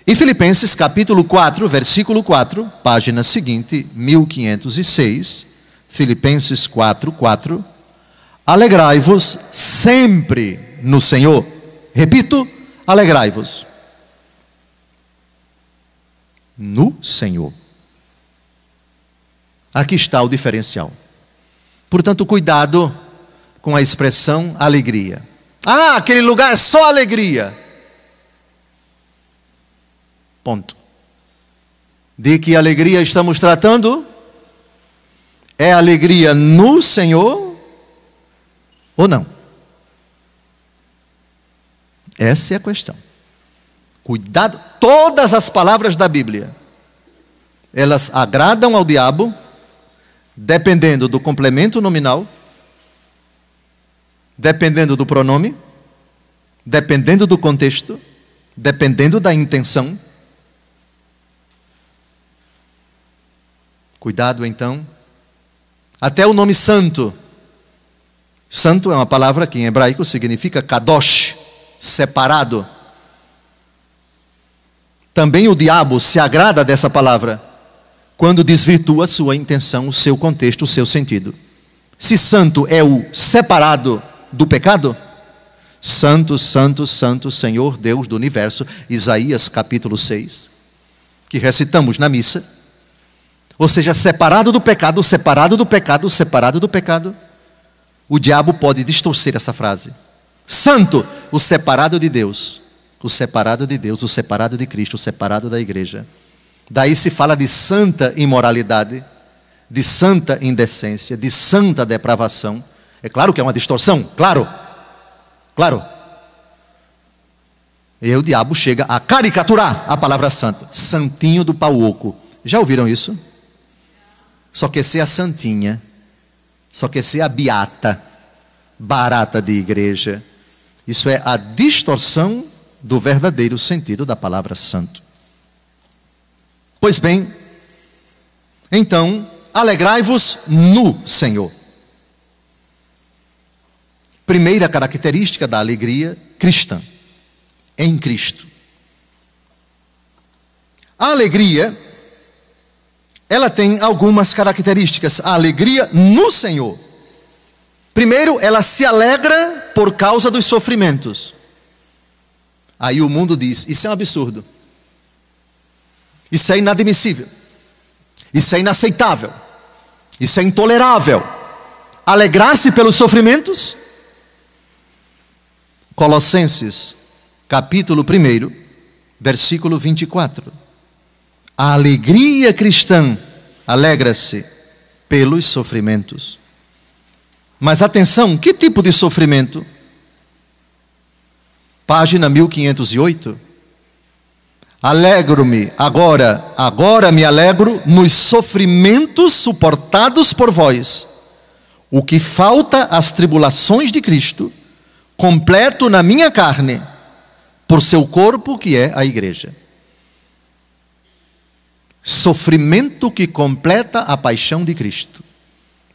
E Filipenses capítulo 4, versículo 4, página seguinte, 1506, Filipenses 4, 4. Alegrai-vos sempre no Senhor. Repito, alegrai-vos no Senhor. Aqui está o diferencial. Portanto, cuidado com a expressão alegria. Ah, aquele lugar é só alegria. Ponto. De que alegria estamos tratando? É alegria no Senhor ou não? Essa é a questão. Cuidado, todas as palavras da Bíblia, elas agradam ao diabo, dependendo do complemento nominal, dependendo do pronome, dependendo do contexto, dependendo da intenção. Cuidado então. Até o nome santo. Santo é uma palavra que em hebraico significa kadosh, separado. Também o diabo se agrada dessa palavra quando desvirtua sua intenção, o seu contexto, o seu sentido. Se santo é o separado do pecado, santo, santo, santo, Senhor Deus do universo, Isaías capítulo 6, que recitamos na missa, ou seja, separado do pecado, separado do pecado, separado do pecado, o diabo pode distorcer essa frase. Santo, o separado de Deus, o separado de Deus, o separado de Cristo, o separado da igreja. Daí se fala de santa imoralidade, de santa indecência, de santa depravação. É claro que é uma distorção, claro. E o diabo chega a caricaturar a palavra santo. Santinho do pau oco. Já ouviram isso? Só quer ser a santinha, só quer ser a beata, barata de igreja. Isso é a distorção do verdadeiro sentido da palavra santo. Pois bem, então, alegrai-vos no Senhor. Primeira característica da alegria cristã, em Cristo. A alegria, ela tem algumas características. A alegria no Senhor. Primeiro, ela se alegra por causa dos sofrimentos. Aí o mundo diz, isso é um absurdo. Isso é inadmissível. Isso é inaceitável. Isso é intolerável. Alegrar-se pelos sofrimentos? Colossenses, capítulo 1, versículo 24. A alegria cristã alegra-se pelos sofrimentos. Mas atenção, que tipo de sofrimento? Página 1508. Alegro-me, agora me alegro nos sofrimentos suportados por vós. O que falta às tribulações de Cristo, completo na minha carne, por seu corpo que é a igreja. Sofrimento que completa a paixão de Cristo,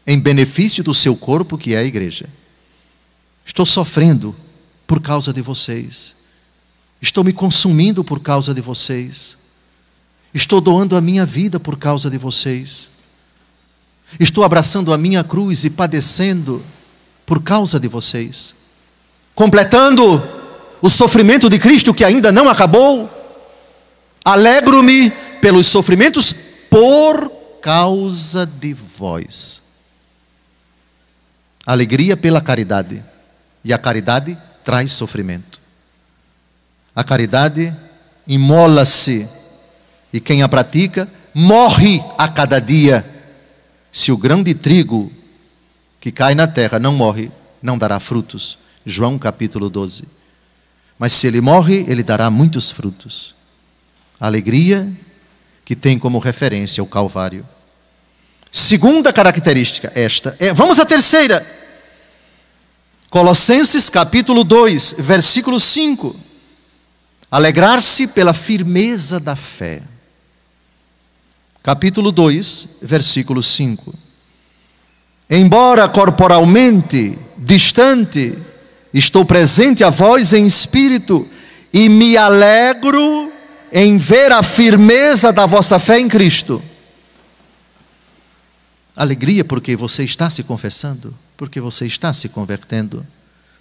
em benefício do seu corpo que é a igreja. Estou sofrendo por causa de vocês. Estou me consumindo por causa de vocês. Estou doando a minha vida por causa de vocês. Estou abraçando a minha cruz e padecendo por causa de vocês. Completando o sofrimento de Cristo que ainda não acabou. Alegro-me pelos sofrimentos por causa de vós. Alegria pela caridade. E a caridade traz sofrimento. A caridade imola-se. E quem a pratica morre a cada dia. Se o grão de trigo que cai na terra não morre, não dará frutos. João capítulo 12. Mas se ele morre, ele dará muitos frutos. A alegria que tem como referência o Calvário. Segunda característica, esta. Vamos à terceira. Colossenses capítulo 2, versículo 5. Alegrar-se pela firmeza da fé. Capítulo 2, versículo 5. Embora corporalmente distante, estou presente a vós em espírito e me alegro em ver a firmeza da vossa fé em Cristo. Alegria porque você está se confessando, porque você está se convertendo,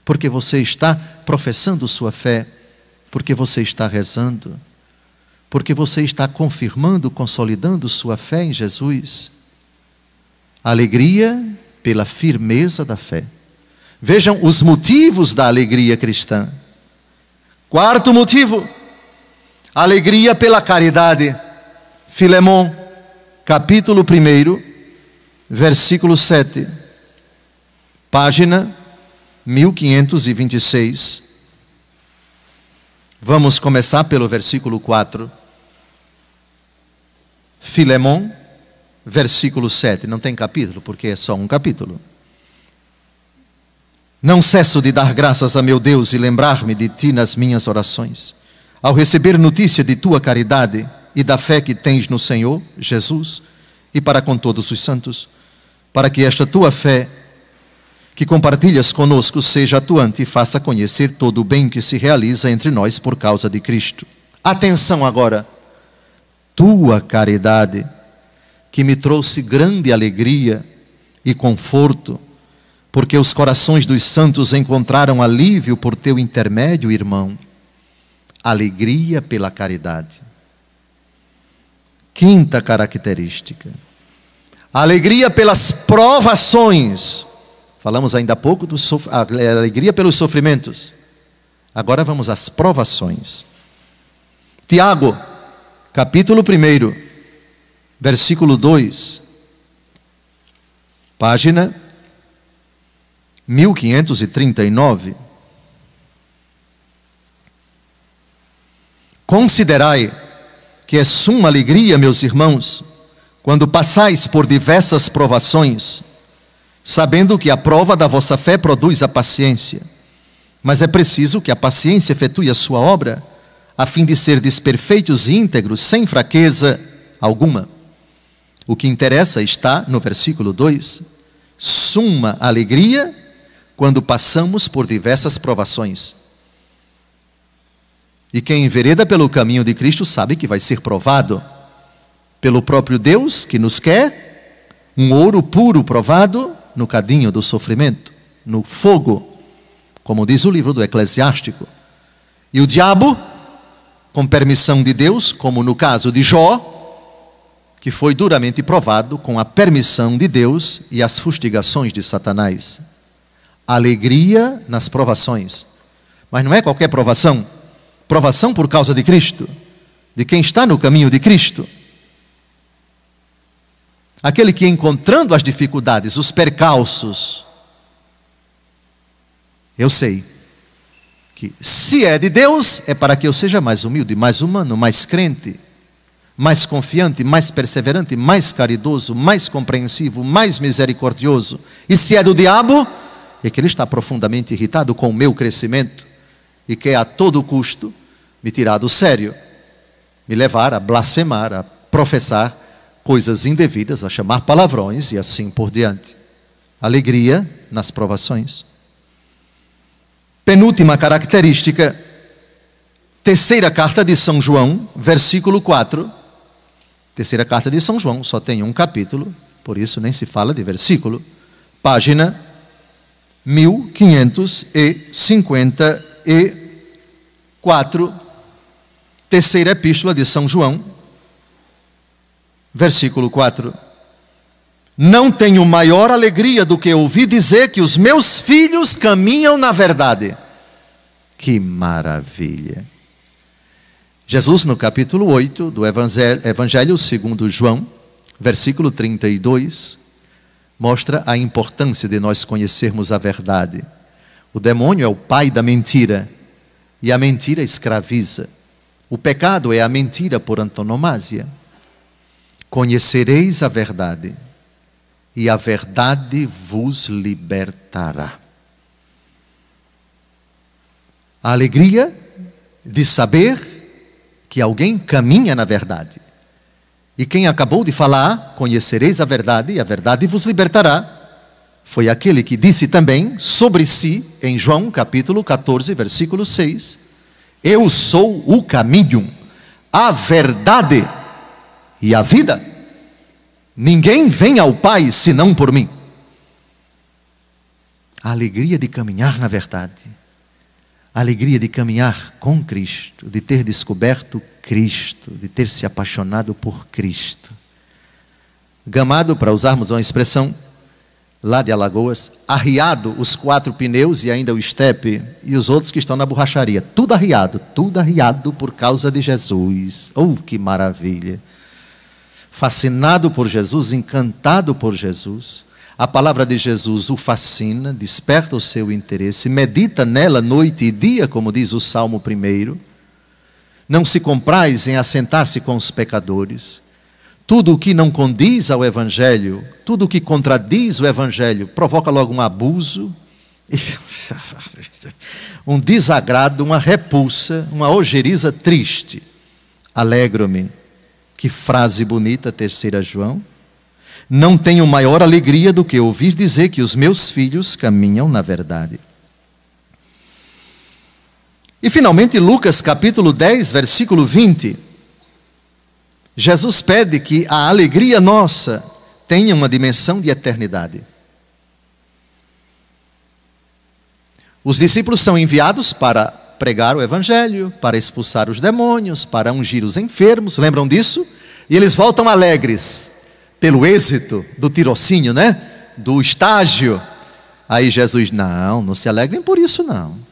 porque você está professando sua fé, porque você está rezando, porque você está confirmando, consolidando sua fé em Jesus. Alegria pela firmeza da fé. Vejam os motivos da alegria cristã. Quarto motivo, alegria pela caridade. Filemon, capítulo 1, versículo 7. Página 1526. Vamos começar pelo versículo 4. Filemon, versículo 7. Não tem capítulo, porque é só um capítulo. Não cesso de dar graças a meu Deus e lembrar-me de ti nas minhas orações, ao receber notícia de tua caridade e da fé que tens no Senhor Jesus e para com todos os santos, para que esta tua fé que compartilhas conosco seja atuante e faça conhecer todo o bem que se realiza entre nós por causa de Cristo. Atenção agora, tua caridade, que me trouxe grande alegria e conforto, porque os corações dos santos encontraram alívio por teu intermédio, irmão. Alegria pela caridade. Quinta característica, alegria pelas provações. Falamos ainda há pouco alegria pelos sofrimentos. Agora vamos às provações. Tiago, capítulo 1, versículo 2, página 1539. Considerai que é suma alegria, meus irmãos, quando passais por diversas provações, sabendo que a prova da vossa fé produz a paciência. Mas é preciso que a paciência efetue a sua obra, a fim de serdes perfeitos e íntegros, sem fraqueza alguma. O que interessa está no versículo 2. Suma alegria quando passamos por diversas provações. E quem envereda pelo caminho de Cristo sabe que vai ser provado pelo próprio Deus, que nos quer um ouro puro provado no cadinho do sofrimento, no fogo, como diz o livro do Eclesiástico. E o diabo, com permissão de Deus, como no caso de Jó, que foi duramente provado com a permissão de Deus e as fustigações de Satanás. Alegria nas provações. Mas não é qualquer provação. Provação por causa de Cristo, de quem está no caminho de Cristo. Aquele que, encontrando as dificuldades, os percalços, eu sei que se é de Deus, é para que eu seja mais humilde, mais humano, mais crente, mais confiante, mais perseverante, mais caridoso, mais compreensivo, mais misericordioso. E se é do diabo, é que ele está profundamente irritado com o meu crescimento e quer a todo custo me tirar do sério, me levar a blasfemar, a professar coisas indevidas, a chamar palavrões e assim por diante. Alegria nas provações. Penúltima característica, terceira carta de São João, versículo 4. Terceira carta de São João, só tem um capítulo, por isso nem se fala de versículo. Página 1554, terceira epístola de São João, versículo 4. Não tenho maior alegria do que ouvir dizer que os meus filhos caminham na verdade. Que maravilha! Jesus, no capítulo 8 do Evangelho segundo João, versículo 32, mostra a importância de nós conhecermos a verdade. O demônio é o pai da mentira, e a mentira escraviza. O pecado é a mentira por antonomasia. Conhecereis a verdade, e a verdade vos libertará. A alegria de saber que alguém caminha na verdade. E quem acabou de falar, conhecereis a verdade e a verdade vos libertará, foi aquele que disse também sobre si, em João capítulo 14, versículo 6, eu sou o caminho, a verdade e a vida. Ninguém vem ao Pai senão por mim. A alegria de caminhar na verdade, a alegria de caminhar com Cristo, de ter descoberto Cristo, de ter se apaixonado por Cristo. Gamado, para usarmos uma expressão lá de Alagoas, arriado os 4 pneus e ainda o estepe e os outros que estão na borracharia. Tudo arriado por causa de Jesus. Oh, que maravilha! Fascinado por Jesus, encantado por Jesus. A palavra de Jesus o fascina, desperta o seu interesse, medita nela noite e dia, como diz o Salmo 1. Não se compraz em assentar-se com os pecadores. Tudo o que não condiz ao Evangelho, tudo o que contradiz o Evangelho, provoca logo um abuso, um desagrado, uma repulsa, uma ojeriza triste. Alegro-me. Que frase bonita, 3 João. Não tenho maior alegria do que ouvir dizer que os meus filhos caminham na verdade. E finalmente, Lucas capítulo 10, versículo 20. Jesus pede que a alegria nossa tenha uma dimensão de eternidade. Os discípulos são enviados para pregar o Evangelho, para expulsar os demônios, para ungir os enfermos, lembram disso? E eles voltam alegres, pelo êxito do tirocínio, né? Do estágio. Aí Jesus, não se alegrem por isso não.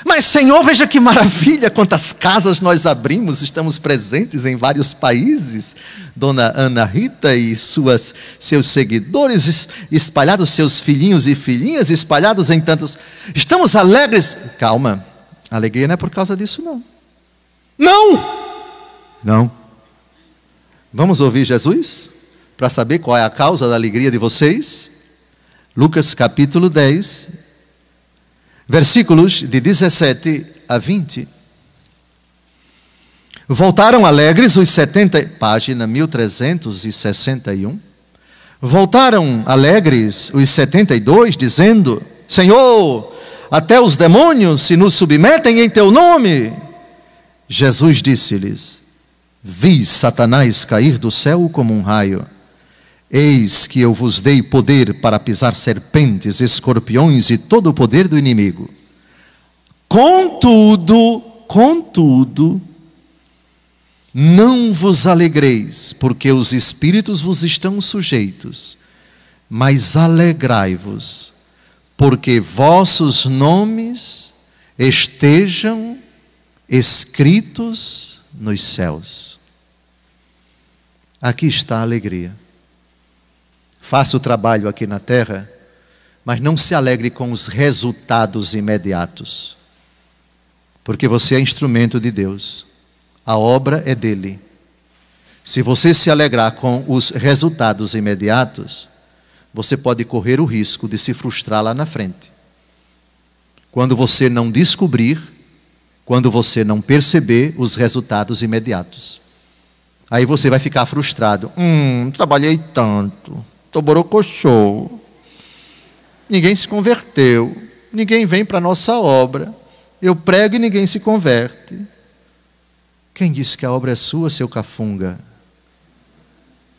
Mas Senhor, veja que maravilha, quantas casas nós abrimos, estamos presentes em vários países. Dona Ana Rita e seus seguidores espalhados, seus filhinhos e filhinhas espalhados em tantos. Estamos alegres. Calma, a alegria não é por causa disso não. Não. Vamos ouvir Jesus para saber qual é a causa da alegria de vocês? Lucas capítulo 10, versículos de 17 a 20. Voltaram alegres os 70, página 1361. Voltaram alegres os 72, dizendo: Senhor, até os demônios se nos submetem em teu nome. Jesus disse-lhes: Vi Satanás cair do céu como um raio. Eis que eu vos dei poder para pisar serpentes, escorpiões e todo o poder do inimigo. Contudo, não vos alegreis, porque os espíritos vos estão sujeitos, mas alegrai-vos, porque vossos nomes estejam escritos nos céus. Aqui está a alegria. Faça o trabalho aqui na terra, mas não se alegre com os resultados imediatos, porque você é instrumento de Deus, a obra é dele. Se você se alegrar com os resultados imediatos, você pode correr o risco de se frustrar lá na frente. Quando você não descobrir, quando você não perceber os resultados imediatos. Aí você vai ficar frustrado. Trabalhei tanto, tô borocochô. Ninguém se converteu, ninguém vem para a nossa obra. Eu prego e ninguém se converte. Quem disse que a obra é sua, seu cafunga?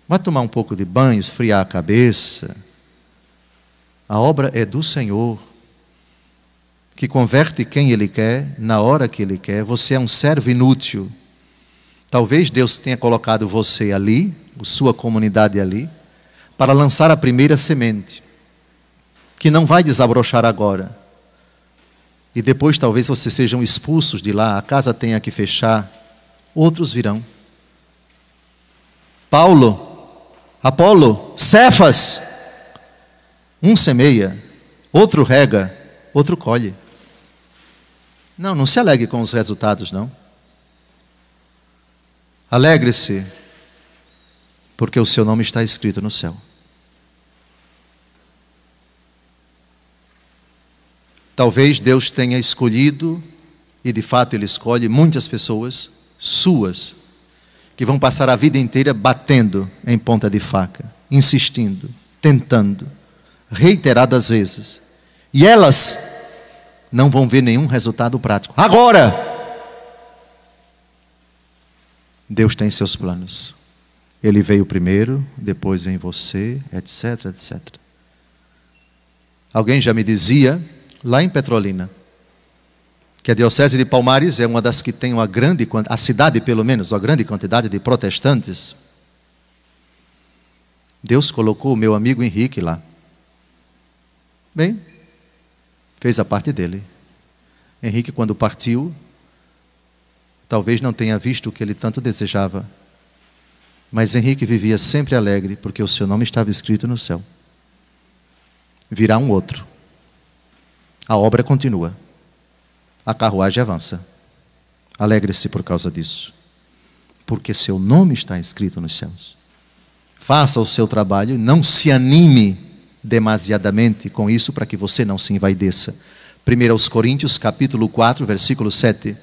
Vai tomar um pouco de banho, esfriar a cabeça. A obra é do Senhor, que converte quem Ele quer, na hora que Ele quer. Você é um servo inútil. Talvez Deus tenha colocado você ali, sua comunidade ali, para lançar a primeira semente, que não vai desabrochar agora. E depois talvez vocês sejam expulsos de lá, a casa tenha que fechar, outros virão. Paulo, Apolo, Cefas, um semeia, outro rega, outro colhe. Não se alegre com os resultados, não. Alegre-se, porque o seu nome está escrito no céu. Talvez Deus tenha escolhido, e de fato Ele escolhe muitas pessoas suas, que vão passar a vida inteira batendo em ponta de faca, insistindo, tentando, reiteradas vezes. E elas não vão ver nenhum resultado prático. Agora! Deus tem seus planos. Ele veio primeiro, depois vem você, etc, etc. Alguém já me dizia, lá em Petrolina, que a Diocese de Palmares é uma das que tem a cidade pelo menos, uma grande quantidade de protestantes. Deus colocou o meu amigo Henrique lá. Bem, fez a parte dele. Henrique, quando partiu, talvez não tenha visto o que ele tanto desejava. Mas Henrique vivia sempre alegre, porque o seu nome estava escrito no céu. Virá um outro. A obra continua. A carruagem avança. Alegre-se por causa disso. Porque seu nome está escrito nos céus. Faça o seu trabalho, não se anime demasiadamente com isso, para que você não se envaideça. 1 Coríntios, capítulo 4, versículo 7.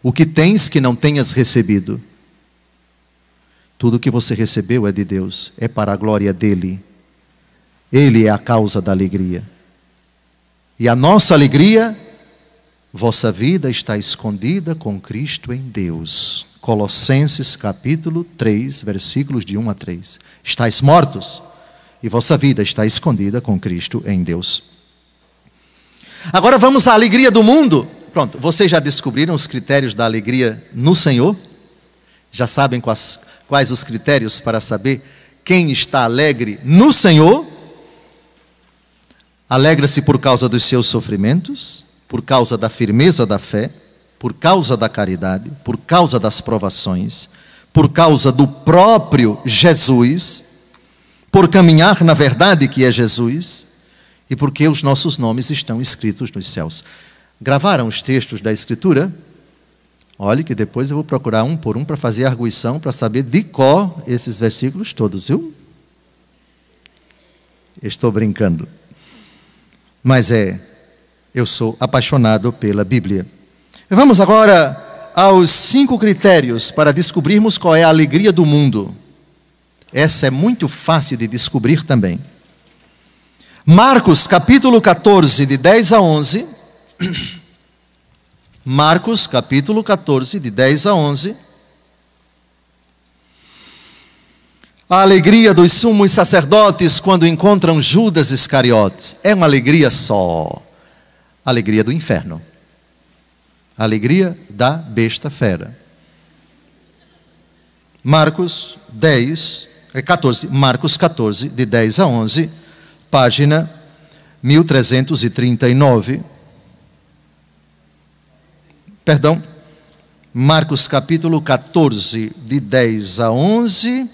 O que tens que não tenhas recebido? Tudo que você recebeu é de Deus, é para a glória dEle. Ele é a causa da alegria. E a nossa alegria, vossa vida está escondida com Cristo em Deus. Colossenses capítulo 3, versículos de 1 a 3. Estais mortos, e vossa vida está escondida com Cristo em Deus. Agora vamos à alegria do mundo. Pronto, vocês já descobriram os critérios da alegria no Senhor? Já sabem quais os critérios para saber quem está alegre no Senhor? Alegra-se por causa dos seus sofrimentos, por causa da firmeza da fé, por causa da caridade, por causa das provações, por causa do próprio Jesus, por caminhar na verdade que é Jesus, e porque os nossos nomes estão escritos nos céus. Gravaram os textos da Escritura? Olhe que depois eu vou procurar um por um para fazer arguição, para saber de cor esses versículos todos, viu? Estou brincando. Mas eu sou apaixonado pela Bíblia. Vamos agora aos 5 critérios para descobrirmos qual é a alegria do mundo. Essa é muito fácil de descobrir também. Marcos capítulo 14, de 10 a 11. Marcos capítulo 14, de 10 a 11. A alegria dos sumos sacerdotes quando encontram Judas Iscariotes. É uma alegria só. Alegria do inferno. Alegria da besta fera. Marcos 14, de 10 a 11, página 1339. Perdão, Marcos capítulo 14, de 10 a 11,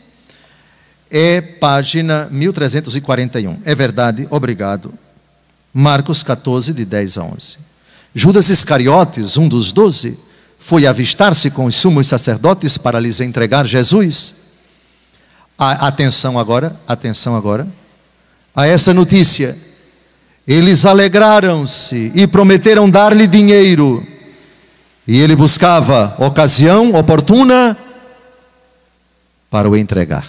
é página 1341. É verdade, obrigado. Marcos 14, de 10 a 11. Judas Iscariotes, um dos 12, foi avistar-se com os sumos sacerdotes para lhes entregar Jesus. Atenção agora, a essa notícia. Eles alegraram-se e prometeram dar-lhe dinheiro. E ele buscava ocasião oportuna para o entregar.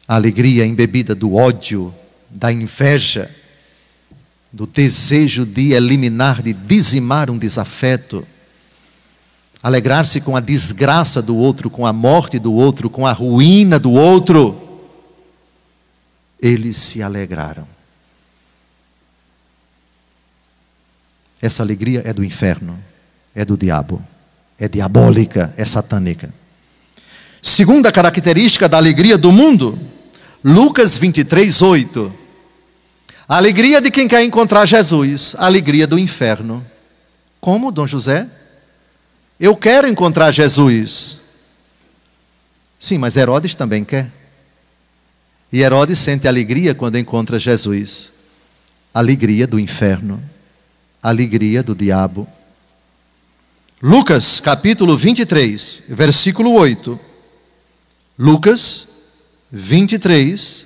A alegria embebida do ódio, da inveja, do desejo de eliminar, de dizimar um desafeto. Alegrar-se com a desgraça do outro, com a morte do outro, com a ruína do outro. Eles se alegraram. Essa alegria é do inferno, é do diabo, é diabólica, é satânica. Segunda característica da alegria do mundo, Lucas 23, 8. A alegria de quem quer encontrar Jesus, a alegria do inferno. Como, Dom José? Eu quero encontrar Jesus. Sim, mas Herodes também quer. E Herodes sente alegria quando encontra Jesus. Alegria do inferno. Alegria do diabo. Lucas capítulo 23, versículo 8. Lucas 23,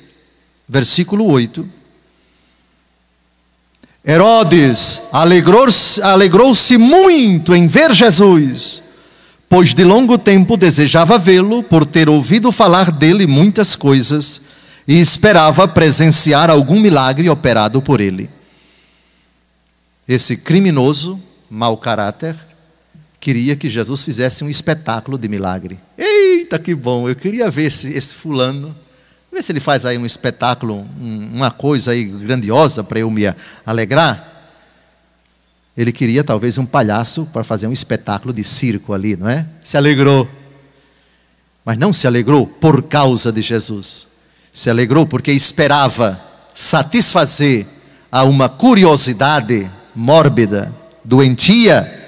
versículo 8. Herodes alegrou-se muito em ver Jesus, pois de longo tempo desejava vê-lo, por ter ouvido falar dele muitas coisas, e esperava presenciar algum milagre operado por ele. Esse criminoso, mau caráter, queria que Jesus fizesse um espetáculo de milagre. Eita, que bom! Eu queria ver esse fulano, ver se ele faz aí um espetáculo, uma coisa aí grandiosa para eu me alegrar. Ele queria talvez um palhaço para fazer um espetáculo de circo ali, não é? Se alegrou. Mas não se alegrou por causa de Jesus. Se alegrou porque esperava satisfazer a uma curiosidade mórbida, doentia.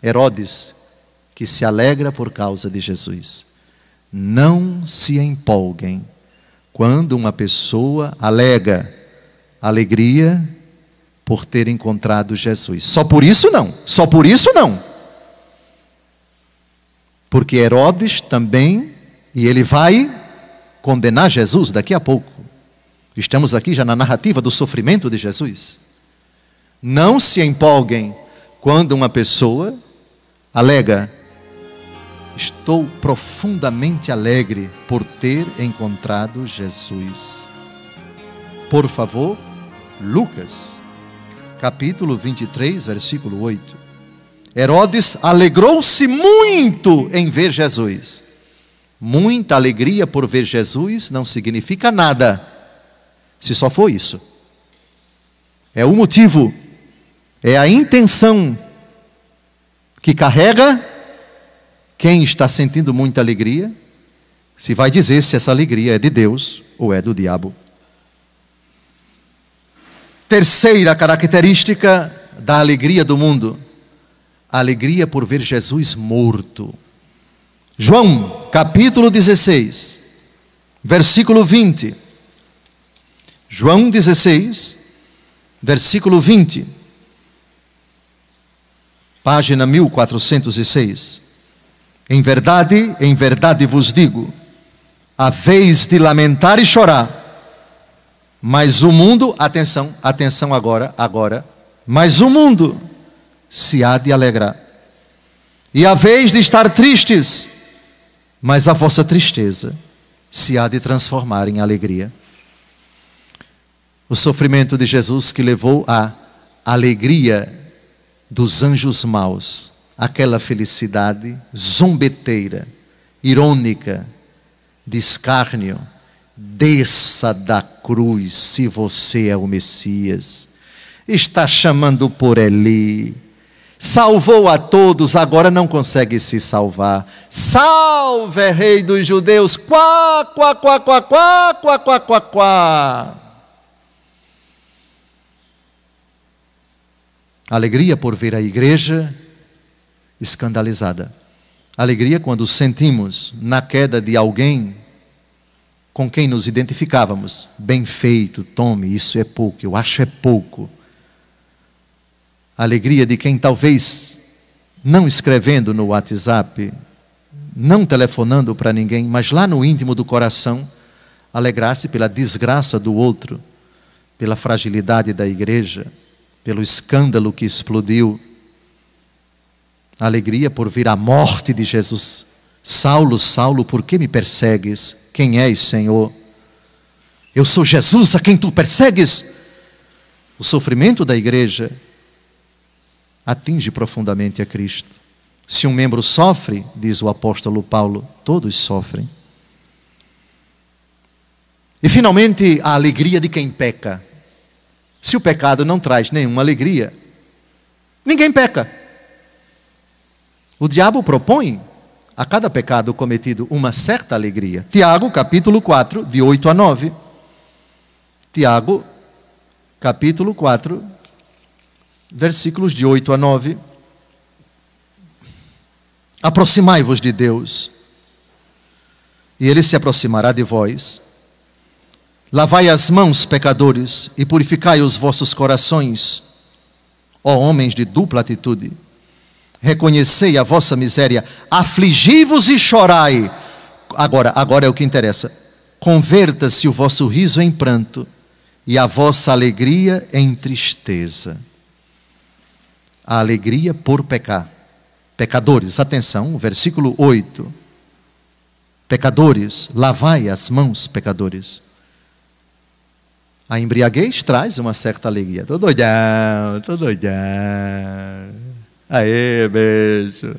Herodes, que se alegra por causa de Jesus. Não se empolguem quando uma pessoa alega alegria por ter encontrado Jesus. Só por isso não. Só por isso não. Porque Herodes também, e ele vai condenar Jesus daqui a pouco. Estamos aqui já na narrativa do sofrimento de Jesus. Não se empolguem quando uma pessoa alega: estou profundamente alegre por ter encontrado Jesus. Por favor, Lucas, capítulo 23, versículo 8. Herodes alegrou-se muito em ver Jesus. Muita alegria por ver Jesus não significa nada, se só for isso. É o motivo, é a intenção que carrega quem está sentindo muita alegria, se vai dizer se essa alegria é de Deus ou é do diabo. Terceira característica da alegria do mundo: a alegria por ver Jesus morto. João, capítulo 16, versículo 20. João 16, versículo 20. Página 1406. Em verdade vos digo, haveis de lamentar e chorar, mas o mundo, atenção agora, mas o mundo se há de alegrar. E haveis de estar tristes, mas a vossa tristeza se há de transformar em alegria. O sofrimento de Jesus que levou à alegria dos anjos maus, aquela felicidade zombeteira, irônica, de escárnio: desça da cruz se você é o Messias, está chamando por Eli, salvou a todos, agora não consegue se salvar, salve rei dos judeus, quá, quá, quá, quá, quá, quá, quá, quá, quá. Alegria por ver a igreja escandalizada. Alegria quando sentimos na queda de alguém com quem nos identificávamos: bem feito, tome, isso é pouco, eu acho é pouco. Alegria de quem talvez não escrevendo no WhatsApp, não telefonando para ninguém, mas lá no íntimo do coração, alegrar-se pela desgraça do outro, pela fragilidade da igreja, pelo escândalo que explodiu. Alegria por ver a morte de Jesus. Saulo, Saulo, por que me persegues? Quem és, Senhor? Eu sou Jesus a quem tu persegues. O sofrimento da igreja atinge profundamente a Cristo. Se um membro sofre, diz o apóstolo Paulo, todos sofrem. E finalmente, a alegria de quem peca. Se o pecado não traz nenhuma alegria, ninguém peca. O diabo propõe a cada pecado cometido uma certa alegria. Tiago, capítulo 4, de 8 a 9. Tiago, capítulo 4, versículos de 8 a 9. Aproximai-vos de Deus, e Ele se aproximará de vós. Lavai as mãos, pecadores, e purificai os vossos corações, ó homens de dupla atitude. Reconhecei a vossa miséria, afligi-vos e chorai. Agora é o que interessa. Converta-se o vosso riso em pranto, e a vossa alegria em tristeza. A alegria por pecar. Pecadores, atenção, versículo 8. Pecadores, lavai as mãos, pecadores. A embriaguez traz uma certa alegria. Estou doidão. Aê, beijo.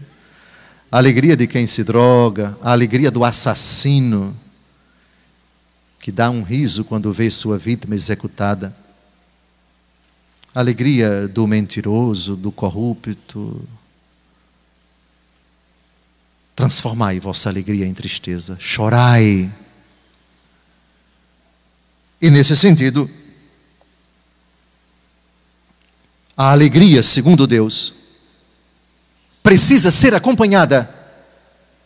A alegria de quem se droga, a alegria do assassino, que dá um riso quando vê sua vítima executada. A alegria do mentiroso, do corrupto. Transformai vossa alegria em tristeza, chorai. E nesse sentido, a alegria, segundo Deus, precisa ser acompanhada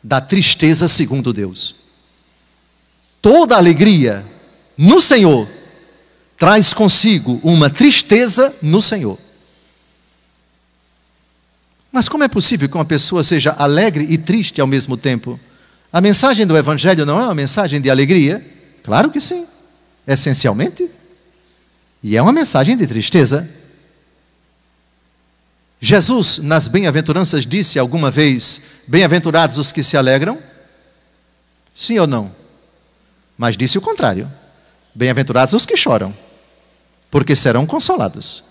da tristeza, segundo Deus. Toda alegria no Senhor traz consigo uma tristeza no Senhor. Mas como é possível que uma pessoa seja alegre e triste ao mesmo tempo? A mensagem do Evangelho não é uma mensagem de alegria? Claro que sim, essencialmente. E é uma mensagem de tristeza. Jesus, nas bem-aventuranças, disse alguma vez: bem-aventurados os que se alegram? Sim ou não? Mas disse o contrário: bem-aventurados os que choram, porque serão consolados.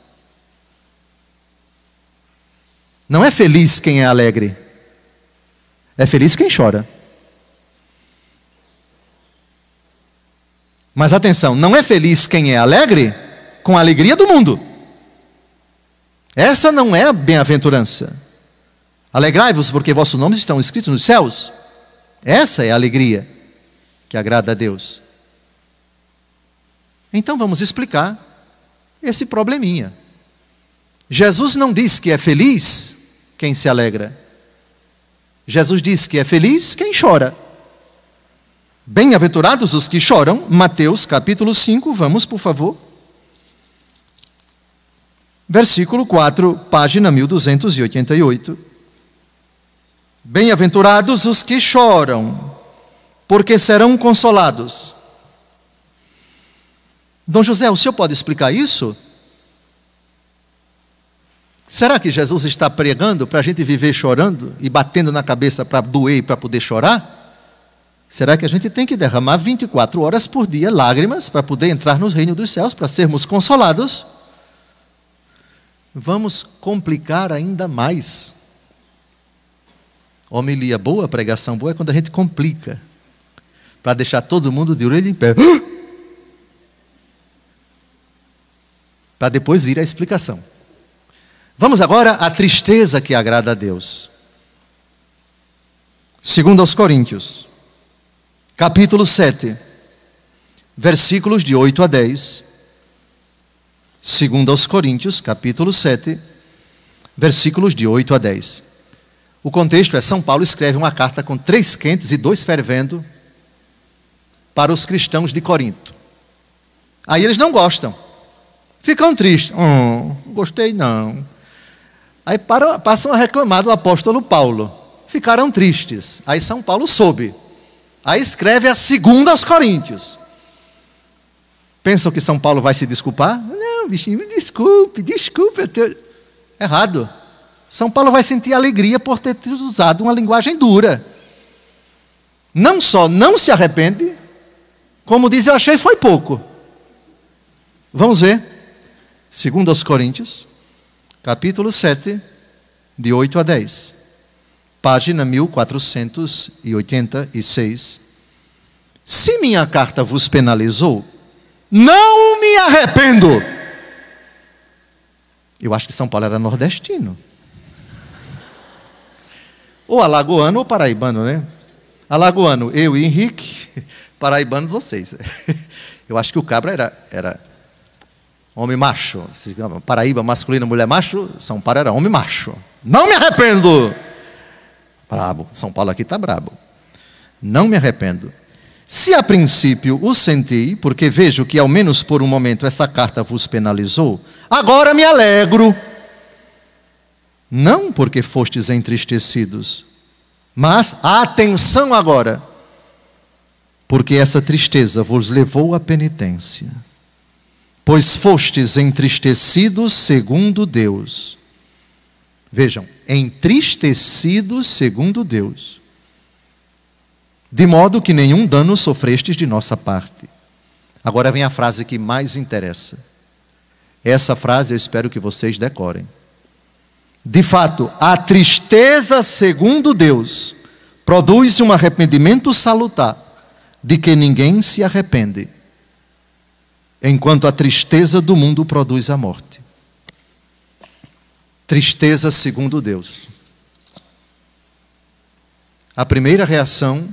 Não é feliz quem é alegre, é feliz quem chora. Mas atenção, não é feliz quem é alegre com a alegria do mundo. Essa não é a bem-aventurança. Alegrai-vos porque vossos nomes estão escritos nos céus. Essa é a alegria que agrada a Deus. Então vamos explicar esse probleminha. Jesus não diz que é feliz quem se alegra. Jesus diz que é feliz quem chora. Bem-aventurados os que choram. Mateus capítulo 5, vamos por favor. Versículo 4, página 1288. Bem-aventurados os que choram, porque serão consolados. Dom José, o senhor pode explicar isso? Será que Jesus está pregando para a gente viver chorando e batendo na cabeça para doer e para poder chorar? Será que a gente tem que derramar 24 horas por dia lágrimas para poder entrar no reino dos céus, para sermos consolados? Vamos complicar ainda mais. Homilia boa, pregação boa é quando a gente complica, para deixar todo mundo de orelha em pé. Para depois vir a explicação. Vamos agora à tristeza que agrada a Deus. Segundo aos Coríntios, capítulo 7, versículos de 8 a 10. Segundo aos Coríntios, capítulo 7, versículos de 8 a 10. O contexto é: São Paulo escreve uma carta com 3 quentes e 2 fervendo para os cristãos de Corinto. Aí eles não gostam, ficam tristes. Não gostei não. Aí passam a reclamar do apóstolo Paulo. Ficaram tristes. Aí São Paulo soube. Aí escreve a segunda aos Coríntios. Pensam que São Paulo vai se desculpar? Não, bichinho, me desculpe. Errado. São Paulo vai sentir alegria por ter usado uma linguagem dura. Não só não se arrepende, como diz, eu achei foi pouco. Vamos ver. Segundo aos Coríntios, capítulo 7, de 8 a 10. Página 1486. Se minha carta vos penalizou, não me arrependo. Eu acho que São Paulo era nordestino. Ou alagoano ou paraibano, né? Alagoano, eu e Henrique. Paraibanos, vocês. Eu acho que o cabra era homem macho. Paraíba, masculino, mulher macho. São Paulo era homem macho. Não me arrependo. Brabo. São Paulo aqui está brabo. Não me arrependo. Se a princípio o senti, porque vejo que ao menos por um momento essa carta vos penalizou, agora me alegro. Não porque fostes entristecidos, mas atenção agora, porque essa tristeza vos levou à penitência, pois fostes entristecidos segundo Deus. Vejam, entristecidos segundo Deus, de modo que nenhum dano sofrestes de nossa parte. Agora vem a frase que mais interessa. Essa frase eu espero que vocês decorem. De fato, a tristeza, segundo Deus, produz um arrependimento salutar, de que ninguém se arrepende, enquanto a tristeza do mundo produz a morte. Tristeza segundo Deus. A primeira reação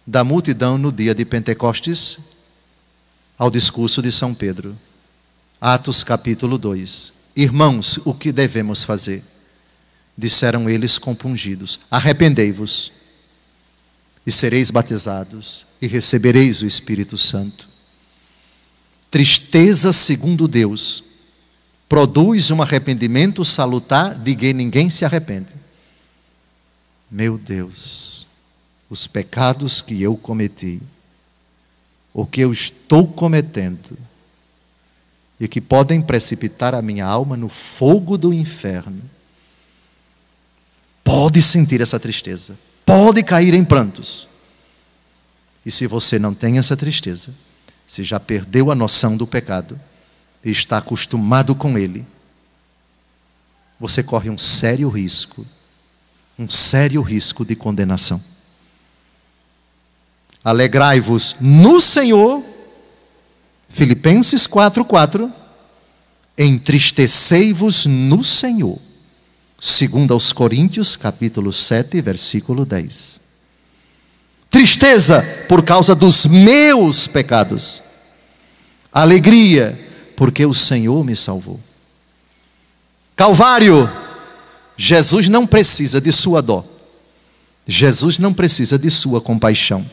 da multidão no dia de Pentecostes ao discurso de São Pedro. Atos capítulo 2. Irmãos, o que devemos fazer? Disseram eles compungidos: arrependei-vos e sereis batizados e recebereis o Espírito Santo. Tristeza segundo Deus produz um arrependimento salutar de que ninguém se arrepende. Meu Deus, os pecados que eu cometi, o que eu estou cometendo, e que podem precipitar a minha alma no fogo do inferno. Pode sentir essa tristeza, pode cair em prantos. E se você não tem essa tristeza, se já perdeu a noção do pecado e está acostumado com ele, você corre um sério risco de condenação. Alegrai-vos no Senhor, Filipenses 4:4, entristecei-vos no Senhor, segundo aos Coríntios, capítulo 7, versículo 10. Tristeza por causa dos meus pecados. Alegria, porque o Senhor me salvou. Calvário, Jesus não precisa de sua dó. Jesus não precisa de sua compaixão.